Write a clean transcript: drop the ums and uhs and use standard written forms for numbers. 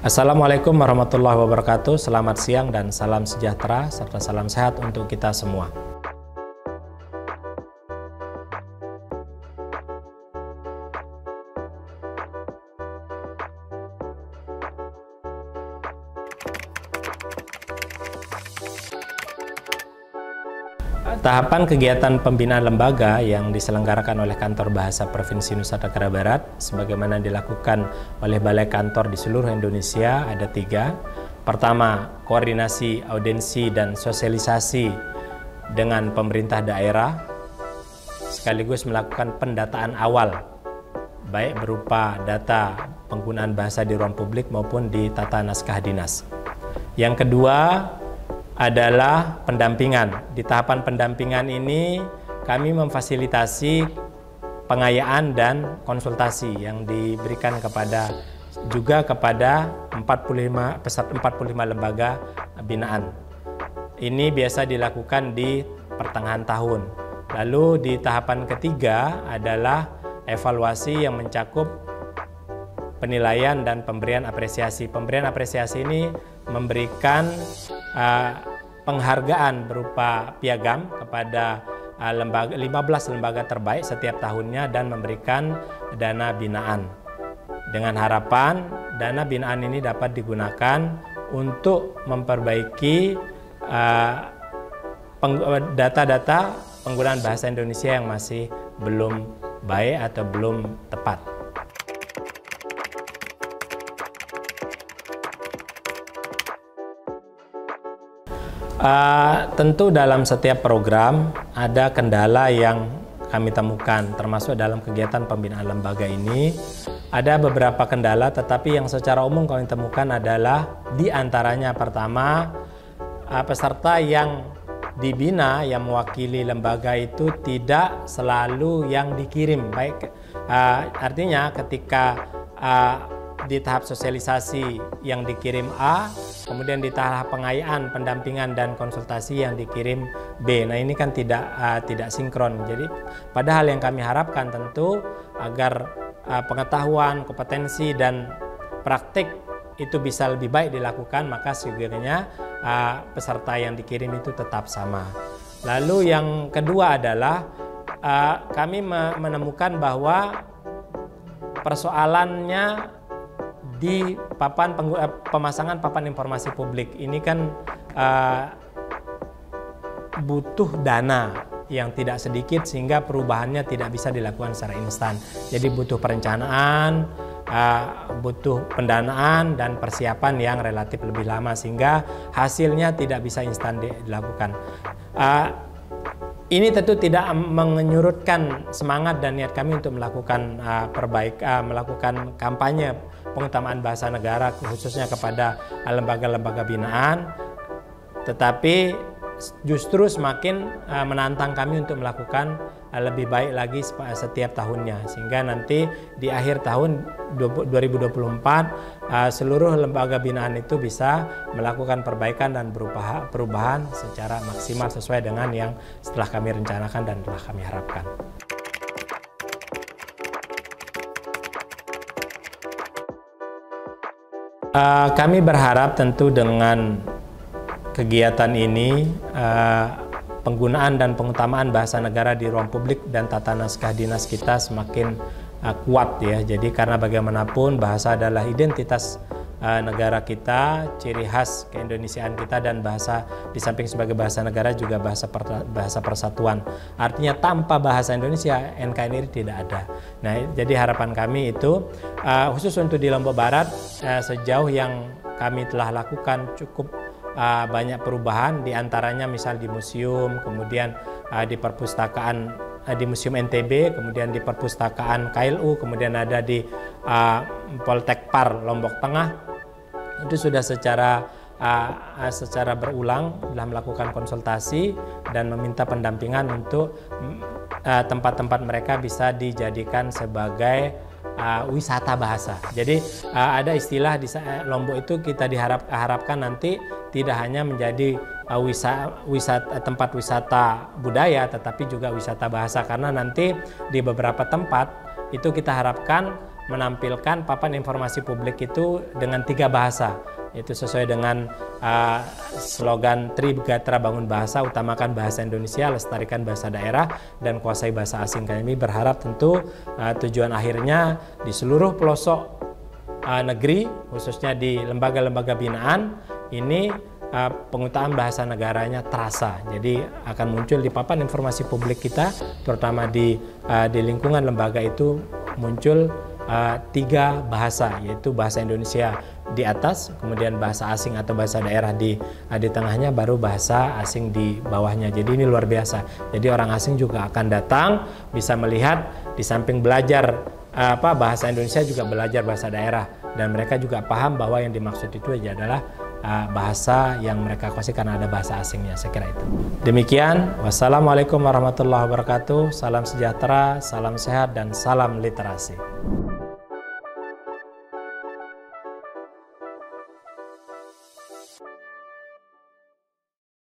Assalamualaikum warahmatullahi wabarakatuh. Selamat siang dan salam sejahtera serta salam sehat untuk kita semua. Tahapan kegiatan pembinaan lembaga yang diselenggarakan oleh Kantor Bahasa Provinsi Nusa Tenggara Barat sebagaimana dilakukan oleh Balai Kantor di seluruh Indonesia ada 3. Pertama, koordinasi, audiensi, dan sosialisasi dengan pemerintah daerah sekaligus melakukan pendataan awal baik berupa data penggunaan bahasa di ruang publik maupun di tata naskah dinas. Yang kedua adalah pendampingan. Di tahapan pendampingan ini kami memfasilitasi pengayaan dan konsultasi yang diberikan kepada 45 lembaga binaan. Ini biasa dilakukan di pertengahan tahun. Lalu di tahapan ketiga adalah evaluasi yang mencakup penilaian dan pemberian apresiasi. Pemberian apresiasi ini memberikan penghargaan berupa piagam kepada 15 lembaga terbaik setiap tahunnya dan memberikan dana binaan. Dengan harapan dana binaan ini dapat digunakan untuk memperbaiki data-data penggunaan bahasa Indonesia yang masih belum baik atau belum tepat. Tentu dalam setiap program ada kendala yang kami temukan, termasuk dalam kegiatan pembinaan lembaga ini. Ada beberapa kendala, tetapi yang secara umum kami temukan adalah di antaranya pertama, peserta yang dibina yang mewakili lembaga itu tidak selalu yang dikirim. Baik, artinya ketika di tahap sosialisasi yang dikirim A, kemudian di tahap pengayaan, pendampingan dan konsultasi yang dikirim B. Nah, ini kan tidak sinkron. Jadi padahal yang kami harapkan tentu agar pengetahuan, kompetensi dan praktik itu bisa lebih baik dilakukan, maka segera peserta yang dikirim itu tetap sama. Lalu yang kedua adalah kami menemukan bahwa persoalannya di pemasangan papan informasi publik ini kan butuh dana yang tidak sedikit sehingga perubahannya tidak bisa dilakukan secara instan. Jadi butuh perencanaan, butuh pendanaan dan persiapan yang relatif lebih lama sehingga hasilnya tidak bisa instan dilakukan. Ini tentu tidak menyurutkan semangat dan niat kami untuk melakukan melakukan kampanye pengutamaan bahasa negara khususnya kepada lembaga-lembaga binaan, tetapi justru semakin menantang kami untuk melakukan lebih baik lagi setiap tahunnya, sehingga nanti di akhir tahun 2024 seluruh lembaga binaan itu bisa melakukan perbaikan dan perubahan secara maksimal sesuai dengan yang setelah kami rencanakan dan telah kami harapkan. Kami berharap tentu dengan kegiatan ini penggunaan dan pengutamaan bahasa negara di ruang publik dan tata naskah dinas kita semakin kuat ya. Jadi karena bagaimanapun bahasa adalah identitas negara kita, ciri khas keindonesiaan kita, dan bahasa di samping sebagai bahasa negara juga bahasa persatuan. Artinya tanpa bahasa Indonesia NKRI tidak ada. Nah, jadi harapan kami itu khusus untuk di Lombok Barat sejauh yang kami telah lakukan cukup banyak perubahan, diantaranya misal di museum, kemudian di perpustakaan di Museum NTB, kemudian di perpustakaan KLU, kemudian ada di Poltekpar Lombok Tengah. Itu sudah secara berulang telah melakukan konsultasi dan meminta pendampingan untuk tempat-tempat mereka bisa dijadikan sebagai wisata bahasa. Jadi ada istilah di Lombok itu kita harapkan nanti tidak hanya menjadi tempat wisata budaya, tetapi juga wisata bahasa, karena nanti di beberapa tempat itu kita harapkan menampilkan papan informasi publik itu dengan 3 bahasa. Itu sesuai dengan slogan Trigatra Bangun Bahasa, utamakan bahasa Indonesia, lestarikan bahasa daerah, dan kuasai bahasa asing. Kami berharap tentu tujuan akhirnya di seluruh pelosok negeri, khususnya di lembaga-lembaga binaan, ini penggunaan bahasa negaranya terasa. Jadi akan muncul di papan informasi publik kita, terutama di lingkungan lembaga itu muncul 3 bahasa, yaitu bahasa Indonesia di atas, kemudian bahasa asing atau bahasa daerah di tengahnya, baru bahasa asing di bawahnya. Jadi ini luar biasa. Jadi orang asing juga akan datang, bisa melihat di samping belajar bahasa Indonesia juga belajar bahasa daerah, dan mereka juga paham bahwa yang dimaksud itu adalah bahasa yang mereka kuasai karena ada bahasa asingnya. Saya kira itu. Demikian, wassalamualaikum warahmatullahi wabarakatuh. Salam sejahtera, salam sehat, dan salam literasi.